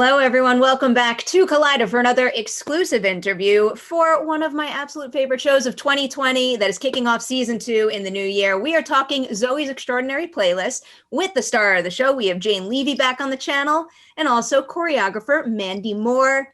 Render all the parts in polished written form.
Hello, everyone. Welcome back to Collider for another exclusive interview for one of my absolute favorite shows of 2020 that is kicking off season 2 in the new year. We are talking Zoey's Extraordinary Playlist with the star of the show. We have Jane Levy back on the channel and also choreographer Mandy Moore.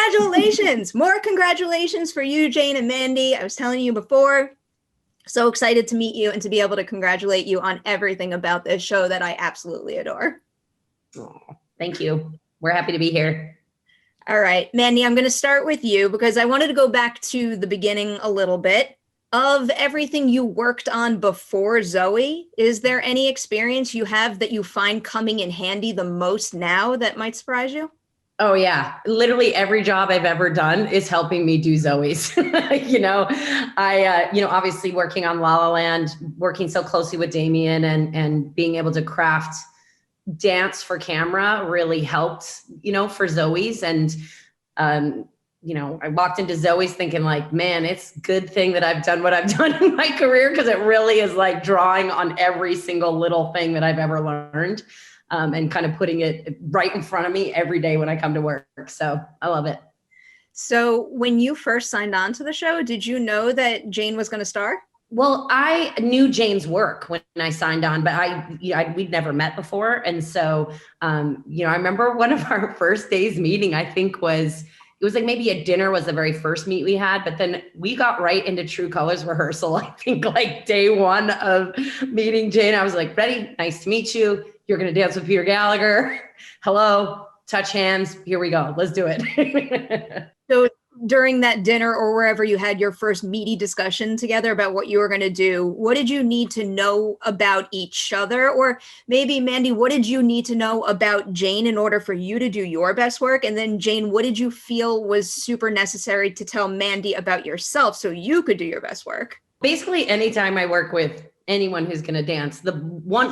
Congratulations! More congratulations for you, Jane and Mandy. I was telling you before, so excited to meet you and to be able to congratulate you on everything about this show that I absolutely adore. Oh, thank you. We're happy to be here. All right, Mandy, I'm going to start with you because I wanted to go back to the beginning a little bit. Of everything you worked on before Zoey, is there any experience you have that you find coming in handy the most now that might surprise you? Oh yeah, literally every job I've ever done is helping me do Zoeys. Obviously working on La La Land, working so closely with Damien and being able to craft dance for camera really helped, for Zoeys. And, I walked into Zoeys thinking like, man, it's a good thing that I've done what I've done in my career, because it really is like drawing on every single little thing that I've ever learned. And kind of putting it right in front of me every day when I come to work. So I love it. So when you first signed on to the show, did you know that Jane was going to star? Well, I knew Jane's work when I signed on, but we'd never met before. And so, I remember one of our first days meeting, it was like maybe a dinner was the very first meet we had, but then we got right into True Colors rehearsal. I think like day one of meeting Jane, I was like, ready, nice to meet you. You're going to dance with Peter Gallagher. Hello, touch hands. Here we go. Let's do it. So during that dinner or wherever you had your first meaty discussion together about what you were going to do, what did you need to know about each other? Or maybe, Mandy, what did you need to know about Jane in order for you to do your best work? And then, Jane, what did you feel was super necessary to tell Mandy about yourself so you could do your best work? Basically, anytime I work with anyone who's going to dance, the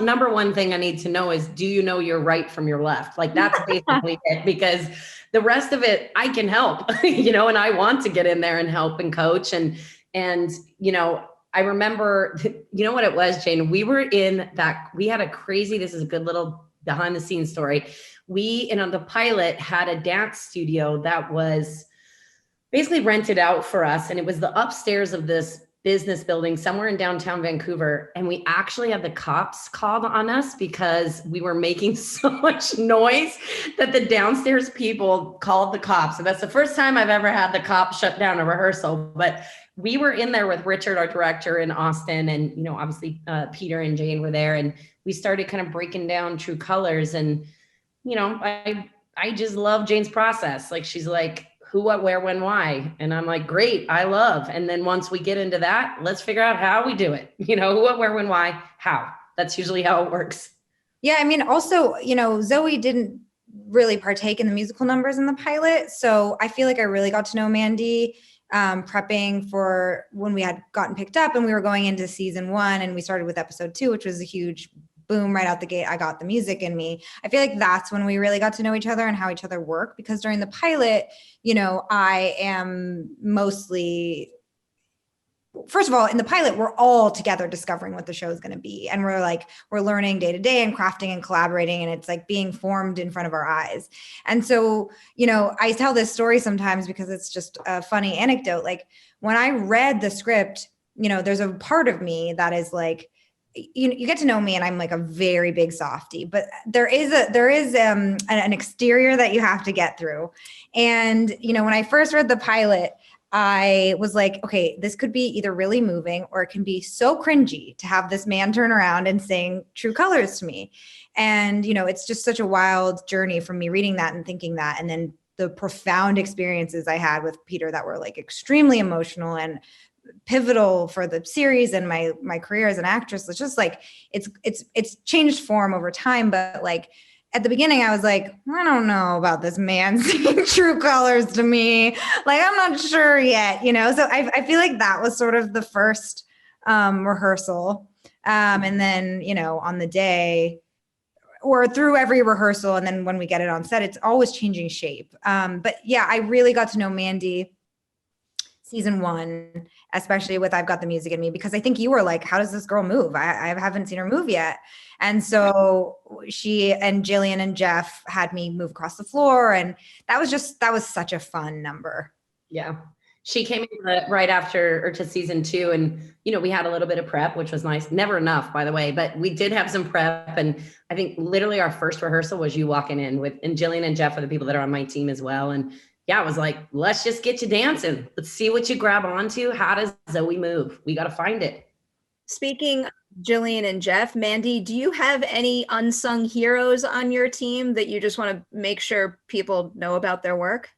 number one thing I need to know is, do you know your right from your left? Like that's basically it, because the rest of it, I can help, and I want to get in there and help and coach. And I remember, what it was, Jane, we had a crazy, this is a good little behind the scenes story. We, on the pilot, had a dance studio that was basically rented out for us. And it was the upstairs of this business building somewhere in downtown Vancouver. And we actually had the cops called on us because we were making so much noise that the downstairs people called the cops. And that's the first time I've ever had the cops shut down a rehearsal. But we were in there with Richard, our director in Austin. And, obviously Peter and Jane were there. And we started kind of breaking down True Colors. And, I just love Jane's process. Like, she's like, who, what, where, when, why? And I'm like, great, I love. And then once we get into that, let's figure out how we do it. Who, what, where, when, why, how. That's usually how it works. Yeah. I mean, also, Zoey didn't really partake in the musical numbers in the pilot. So I feel like I really got to know Mandy prepping for when we had gotten picked up and we were going into season 1 and we started with episode 2, which was a huge boom right out the gate. I got the music in me. I feel like that's when we really got to know each other and how each other work, because during the pilot, I am mostly, first of all, in the pilot, we're all together discovering what the show is going to be. And we're learning day to day and crafting and collaborating. And it's like being formed in front of our eyes. And so, I tell this story sometimes because it's just a funny anecdote. Like when I read the script, there's a part of me that is like, you get to know me and I'm like a very big softie, but there is an exterior that you have to get through. And, when I first read the pilot, I was like, okay, this could be either really moving or it can be so cringy to have this man turn around and sing True Colors to me. And, it's just such a wild journey from me reading that and thinking that. And then the profound experiences I had with Peter that were like extremely emotional and pivotal for the series and my career as an actress. It's just like, it's changed form over time. But like at the beginning I was like, I don't know about this man singing True Colors to me. Like, I'm not sure yet, So I feel like that was sort of the first rehearsal. And then, on the day or through every rehearsal. And then when we get it on set, it's always changing shape. But yeah, I really got to know Mandy season 1, especially with I've Got the Music in Me, because I think you were like, how does this girl move? I haven't seen her move yet. And so she and Jillian and Jeff had me move across the floor. And that was such a fun number. Yeah. She came in right after or to season 2. And, we had a little bit of prep, which was nice. Never enough, by the way, but we did have some prep. And I think literally our first rehearsal was you walking in and Jillian and Jeff are the people that are on my team as well. And yeah, it was like, let's just get you dancing. Let's see what you grab onto. How does Zoey move? We got to find it. Speaking of Jillian and Jeff, Mandy, do you have any unsung heroes on your team that you just want to make sure people know about their work?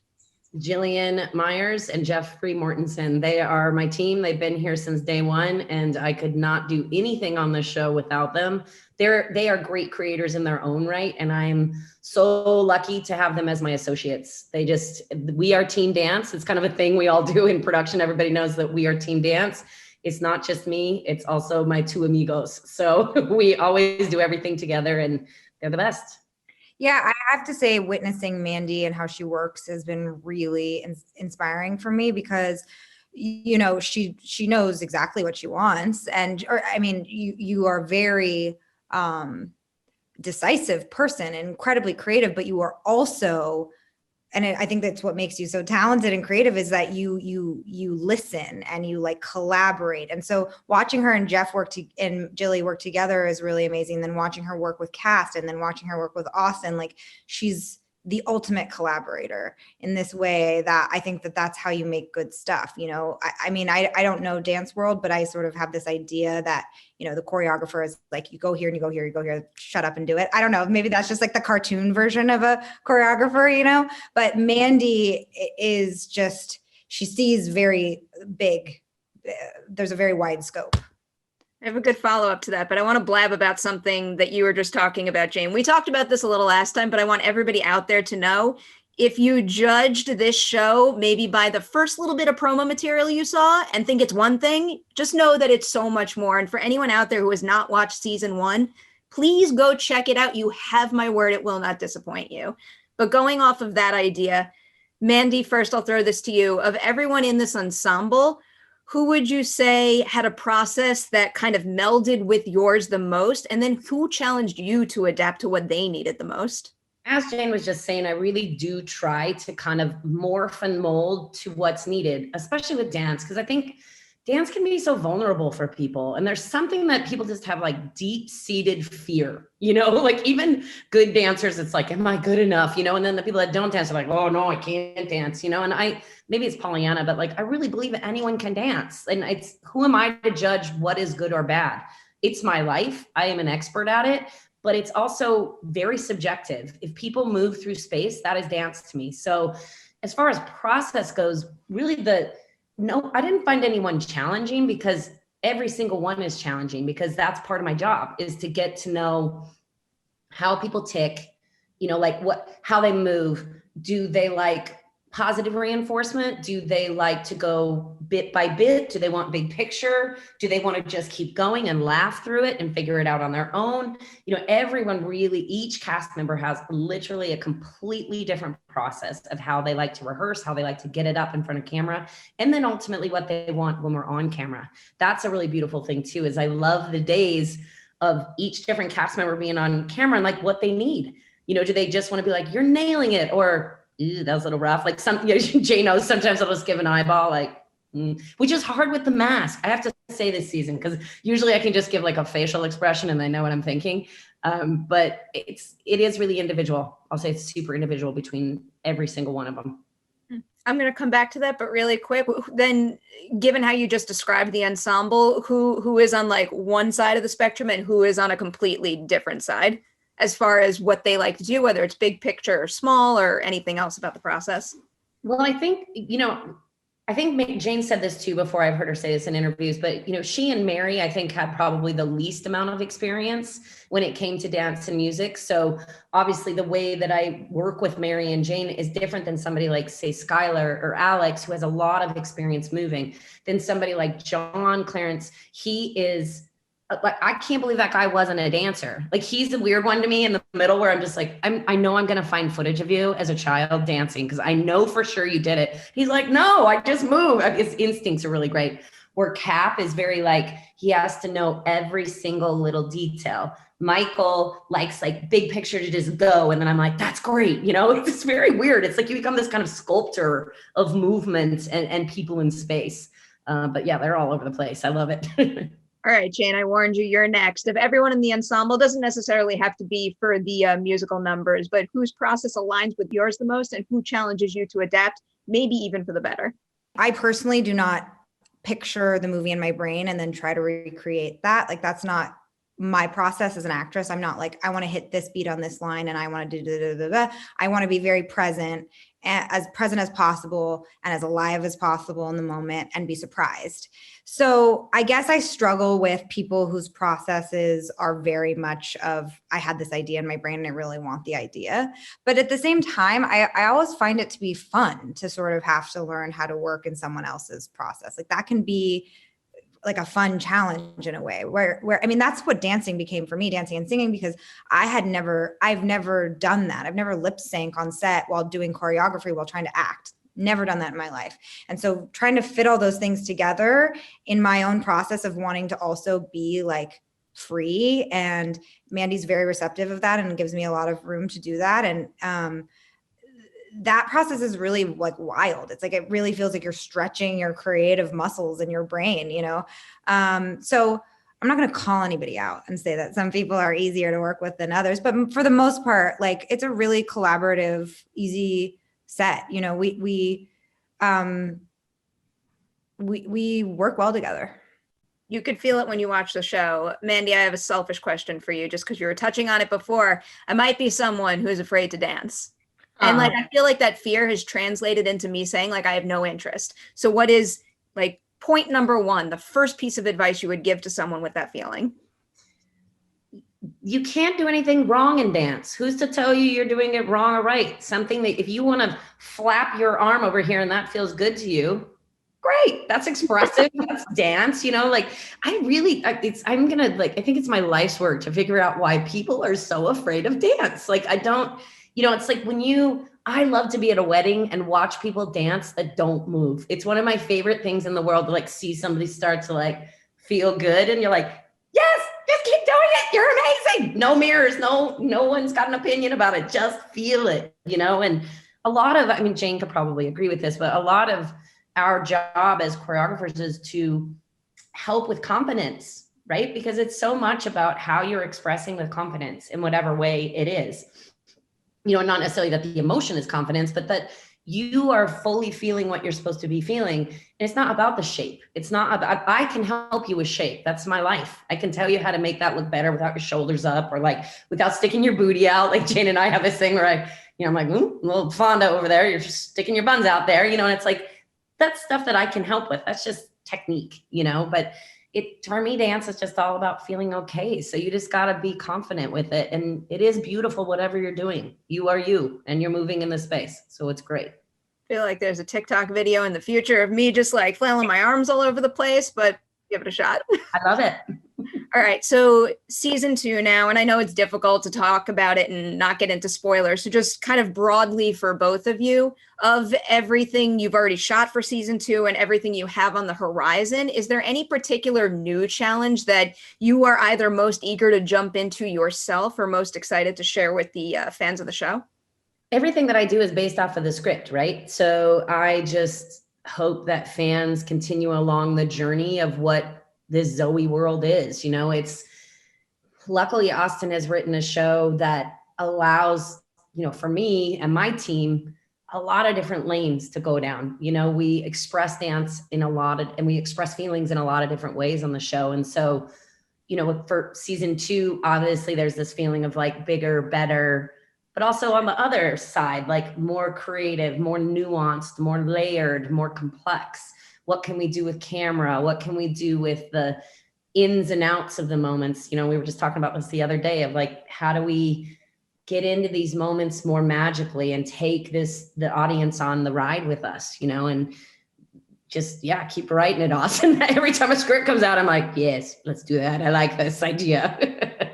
Jillian Myers and Jeffrey Mortensen. They are my team. They've been here since day one, and I could not do anything on this show without them. They are great creators in their own right, and I'm so lucky to have them as my associates. We are team dance. It's kind of a thing we all do in production. Everybody knows that we are team dance. It's not just me, it's also my 2 amigos. So we always do everything together, and they're the best. Yeah, I have to say witnessing Mandy and how she works has been really inspiring for me because, she knows exactly what she wants. You are very decisive person, incredibly creative, but you are also, and I think that's what makes you so talented and creative is that you listen and you like collaborate. And so watching her and Jeff and Jilly work together is really amazing. Then watching her work with Cast and then watching her work with Austin, like she's the ultimate collaborator in this way that I think that's how you make good stuff. I don't know dance world, but I sort of have this idea that, the choreographer is like, you go here and you go here, you go here, shut up and do it. I don't know. Maybe that's just like the cartoon version of a choreographer, but Mandy is just, she sees very big. There's a very wide scope. I have a good follow-up to that, but I want to blab about something that you were just talking about, Jane. We talked about this a little last time, but I want everybody out there to know, if you judged this show maybe by the first little bit of promo material you saw and think it's one thing, just know that it's so much more. And for anyone out there who has not watched season 1, please go check it out. You have my word, it will not disappoint you. But going off of that idea, Mandy, first I'll throw this to you. Of everyone in this ensemble, who would you say had a process that kind of melded with yours the most? And then who challenged you to adapt to what they needed the most? As Jane was just saying, I really do try to kind of morph and mold to what's needed, especially with dance, because I think dance can be so vulnerable for people. And there's something that people just have like deep-seated fear, like even good dancers, it's like, am I good enough? And then the people that don't dance are like, oh no, I can't dance, and maybe it's Pollyanna, but like, I really believe that anyone can dance. And it's, who am I to judge what is good or bad? It's my life. I am an expert at it, but it's also very subjective. If people move through space, that is dance to me. So as far as process goes, really no, I didn't find anyone challenging because every single one is challenging because that's part of my job is to get to know how people tick, how they move. Do they like positive reinforcement? Do they like to go bit by bit? Do they want big picture? Do they want to just keep going and laugh through it and figure it out on their own? Everyone really, each cast member has literally a completely different process of how they like to rehearse, how they like to get it up in front of camera, and then ultimately what they want when we're on camera. That's a really beautiful thing too, is I love the days of each different cast member being on camera and like what they need. Do they just want to be like, you're nailing it, or that was a little rough. Like Jay knows sometimes I'll just give an eyeball, which is hard with the mask. I have to say this season, because usually I can just give like a facial expression and they know what I'm thinking. But it is really individual. I'll say it's super individual between every single one of them. I'm going to come back to that, but really quick, then given how you just described the ensemble, who is on like one side of the spectrum and who is on a completely different side? As far as what they like to do, whether it's big picture or small or anything else about the process? Well, I think, Jane said this too before. I've heard her say this in interviews, but, she and Mary, I think, had probably the least amount of experience when it came to dance and music. So obviously the way that I work with Mary and Jane is different than somebody like, say, Skylar or Alex, who has a lot of experience moving, than somebody like John Clarence. He is like, I can't believe that guy wasn't a dancer. Like, he's the weird one to me in the middle where I'm just like, I know I'm going to find footage of you as a child dancing, because I know for sure you did it. He's like, no, I just moved. His instincts are really great. Where Cap is very like, he has to know every single little detail. Michael likes like big picture to just go. And then I'm like, that's great. You know, it's very weird. It's like you become this kind of sculptor of movement and people in space. But yeah, they're all over the place. I love it. All right, Jane, I warned you, you're next. If everyone in the ensemble doesn't necessarily have to be for the musical numbers, but whose process aligns with yours the most and who challenges you to adapt, maybe even for the better? I personally do not picture the movie in my brain and then try to recreate that. Like, that's not my process as an actress. I'm not like, I want to hit this beat on this line and I want to do. I want to be very present as possible and as alive as possible in the moment and be surprised. So I guess I struggle with people whose processes are very much of, I had this idea in my brain and I really want the idea. But at the same time, I always find it to be fun to sort of have to learn how to work in someone else's process. Like, that can be like a fun challenge in a way where, I mean, that's what dancing became for me, dancing and singing, because I've never done that. I've never lip sync on set while doing choreography, while trying to act. Never done that in my life. And so trying to fit all those things together in my own process of wanting to also be like free, and Mandy's very receptive of that and gives me a lot of room to do that. And, that process is really like wild. It's like, it really feels like you're stretching your creative muscles in your brain, you know? So I'm not going to call anybody out and say that some people are easier to work with than others, but for the most part, like, it's a really collaborative, easy set. You know, we work well together. You could feel it when you watch the show. Mandy, I have a selfish question for you, just because you were touching on it before. I might be someone who's afraid to dance. And like, I feel like that fear has translated into me saying like, I have no interest. So what is like point number one, the first piece of advice you would give to someone with that feeling? You can't do anything wrong in dance. Who's to tell you you're doing it wrong or right? Something that if you want to flap your arm over here and that feels good to you, great. That's expressive. That's dance, you know, like I think it's my life's work to figure out why people are so afraid of dance. Like, it's like I love to be at a wedding and watch people dance that don't move. It's one of my favorite things in the world to like see somebody start to like feel good. And you're like, yes, just keep doing it. You're amazing. No mirrors. No one's got an opinion about it. Just feel it, you know? And a lot of, Jane could probably agree with this, but a lot of our job as choreographers is to help with confidence, right? Because it's so much about how you're expressing with confidence in whatever way it is. You know, not necessarily that the emotion is confidence, but that you are fully feeling what you're supposed to be feeling. And it's not about the shape. It's not about, I can help you with shape. That's my life. I can tell you how to make that look better without your shoulders up or like without sticking your booty out. Like Jane and I have this thing where I'm like, little Fonda over there. You're just sticking your buns out there, you know, and it's like, that's stuff that I can help with. That's just technique, you know, but for me, dance is just all about feeling okay. So you just got to be confident with it. And it is beautiful, whatever you're doing. You are you, and you're moving in the space. So it's great. I feel like there's a TikTok video in the future of me just like flailing my arms all over the place, but give it a shot. I love it. All right. So season 2 now, and I know it's difficult to talk about it and not get into spoilers. So just kind of broadly for both of you, of everything you've already shot for season 2 and everything you have on the horizon, is there any particular new challenge that you are either most eager to jump into yourself or most excited to share with the fans of the show? Everything that I do is based off of the script, right? So I just hope that fans continue along the journey of what this Zoey world is. You know, it's luckily Austin has written a show that allows, you know, for me and my team, a lot of different lanes to go down. You know, we express dance and we express feelings in a lot of different ways on the show. And so, you know, for season 2, obviously there's this feeling of like bigger, better, but also on the other side, like more creative, more nuanced, more layered, more complex. What can we do with camera? What can we do with the ins and outs of the moments? You know, we were just talking about this the other day of like, how do we get into these moments more magically and take the audience on the ride with us, you know? And just, yeah, keep writing it, Austin. Every time a script comes out, I'm like, yes, let's do that. I like this idea.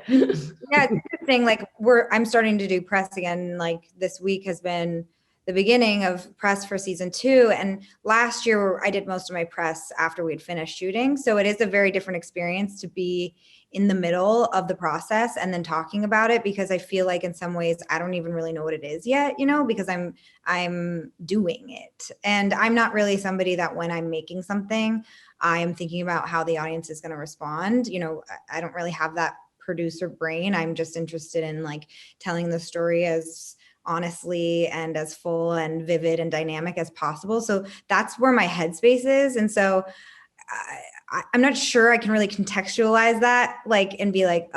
Yeah, it's interesting. Like I'm starting to do press again. Like this week has been the beginning of press for season 2. And last year I did most of my press after we'd finished shooting. So it is a very different experience to be in the middle of the process and then talking about it, because I feel like in some ways I don't even really know what it is yet, because I'm doing it. And I'm not really somebody that when I'm making something, I'm thinking about how the audience is going to respond. I don't really have that producer brain. I'm just interested in like telling the story as honestly and as full and vivid and dynamic as possible. So that's where my headspace is. And so I'm not sure I can really contextualize that, like, and be like,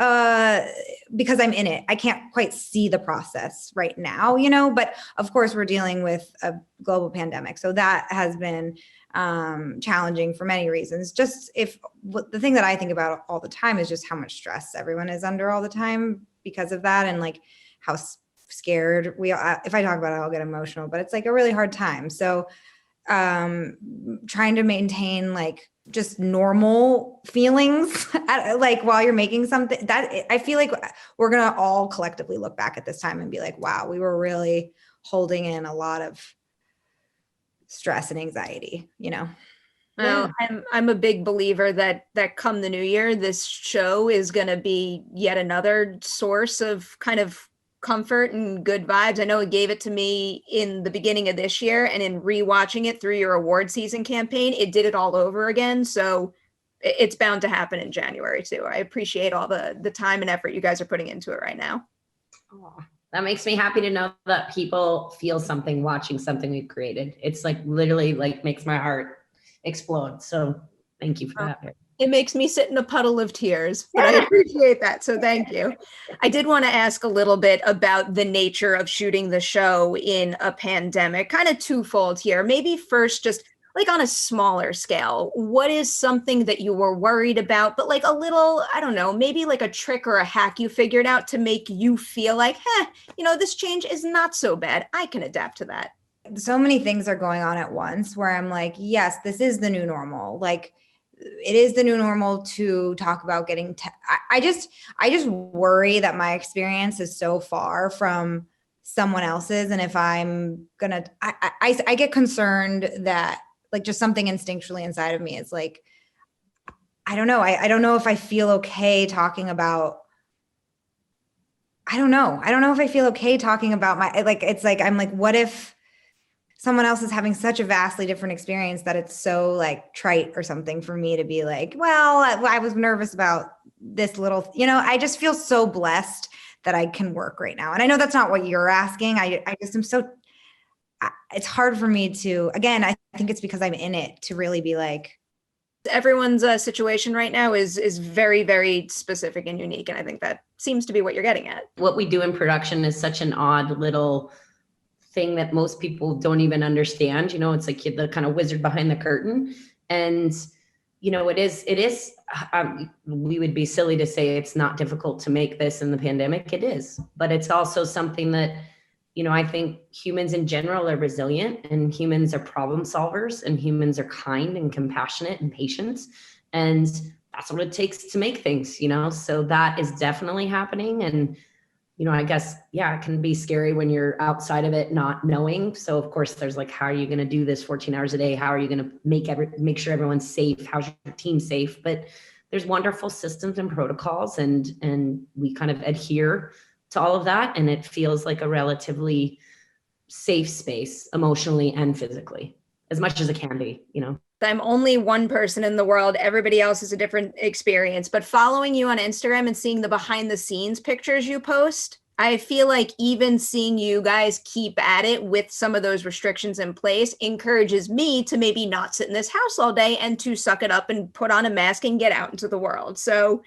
because I'm in it. I can't quite see the process right now, but of course we're dealing with a global pandemic. So that has been challenging for many reasons. Just the thing that I think about all the time is just how much stress everyone is under all the time because of that. And like how scared if I talk about it, I'll get emotional, but it's like a really hard time. So trying to maintain like just normal feelings like while you're making something, that I feel like we're going to all collectively look back at this time and be like, wow, we were really holding in a lot of stress and anxiety, Well, I'm a big believer that come the new year, this show is going to be yet another source of kind of comfort and good vibes. I know it gave it to me in the beginning of this year, and in rewatching it through your award season campaign, it did it all over again. So it's bound to happen in January too. I appreciate all the time and effort you guys are putting into it right now. Oh, that makes me happy to know that people feel something watching something we've created. It's like literally like makes my heart explode. So thank you for that. It makes me sit in a puddle of tears, but I appreciate that. So thank you. I did want to ask a little bit about the nature of shooting the show in a pandemic, kind of twofold here. Maybe first, just like on a smaller scale, what is something that you were worried about, but like a little, I don't know, maybe like a trick or a hack you figured out to make you feel like, this change is not so bad. I can adapt to that. So many things are going on at once where I'm like, yes, this is the new normal. Like, it is the new normal to talk about getting I just worry that my experience is so far from someone else's, and if I'm gonna I get concerned that like just something instinctually inside of me is like, I don't know, I don't know if I feel okay talking about I don't know if I feel okay talking about my, like, it's like I'm like, what if someone else is having such a vastly different experience that it's so like trite or something for me to be like, well, I was nervous about this little, I just feel so blessed that I can work right now. And I know that's not what you're asking. I just am so, it's hard for me to, again, I think it's because I'm in it to really be like. Everyone's situation right now is very, very specific and unique. And I think that seems to be what you're getting at. What we do in production is such an odd little thing that most people don't even understand. It's like the kind of wizard behind the curtain. And, it is, we would be silly to say it's not difficult to make this in the pandemic. It is, but it's also something that, I think humans in general are resilient, and humans are problem solvers, and humans are kind and compassionate and patient. And that's what it takes to make things, so that is definitely happening. And I guess, it can be scary when you're outside of it, not knowing. So of course there's like, how are you going to do this 14 hours a day? How are you going to make sure everyone's safe? How's your team safe? But there's wonderful systems and protocols, and we kind of adhere to all of that. And it feels like a relatively safe space emotionally and physically, as much as it can be, I'm only one person in the world. Everybody else is a different experience. But following you on Instagram and seeing the behind the scenes pictures you post, I feel like even seeing you guys keep at it with some of those restrictions in place encourages me to maybe not sit in this house all day and to suck it up and put on a mask and get out into the world. So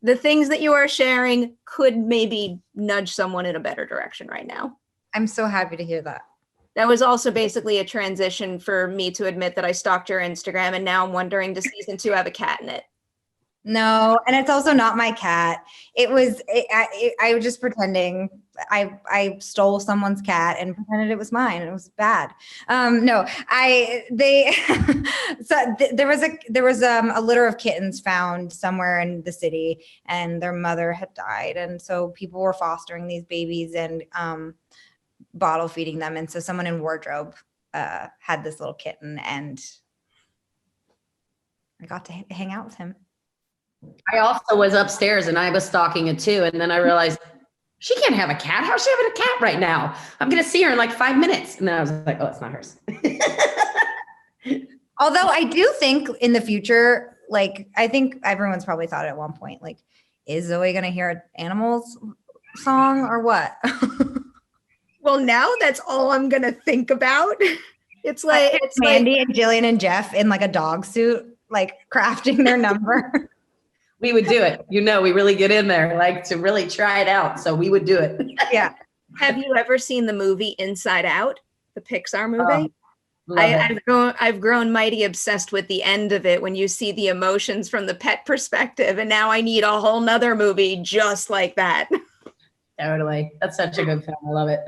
the things that you are sharing could maybe nudge someone in a better direction right now. I'm so happy to hear that. That was also basically a transition for me to admit that I stalked your Instagram, and now I'm wondering, does season 2 have a cat in it? No, and it's also not my cat. I was just pretending I stole someone's cat and pretended it was mine, and it was bad. No, there was a litter of kittens found somewhere in the city, and their mother had died, and so people were fostering these babies and bottle feeding them, and so someone in wardrobe had this little kitten, and I got to hang out with him. I also was upstairs and I was stalking it too. And then I realized she can't have a cat. How's she having a cat right now? I'm going to see her in like 5 minutes. And then I was like, oh, it's not hers. Although I do think in the future, like, I think everyone's probably thought at one point, like, is Zoey going to hear an animals song or what? Well, now that's all I'm going to think about. It's like Mandy and Jillian and Jeff in like a dog suit, like crafting their number. We would do it. We really get in there, like to really try it out. So we would do it. Yeah. Have you ever seen the movie Inside Out, the Pixar movie? I've grown mighty obsessed with the end of it when you see the emotions from the pet perspective. And now I need a whole nother movie just like that. Totally. That's such a good film. I love it.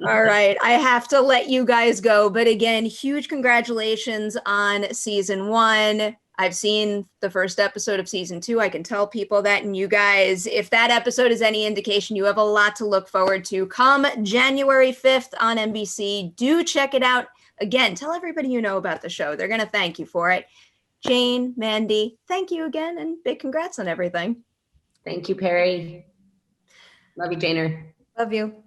All right. I have to let you guys go. But again, huge congratulations on season 1. I've seen the first episode of season 2. I can tell people that. And you guys, if that episode is any indication, you have a lot to look forward to. Come January 5th on NBC. Do check it out. Again, tell everybody you know about the show. They're going to thank you for it. Jane, Mandy, thank you again. And big congrats on everything. Thank you, Perry. Love you, Janer. Love you.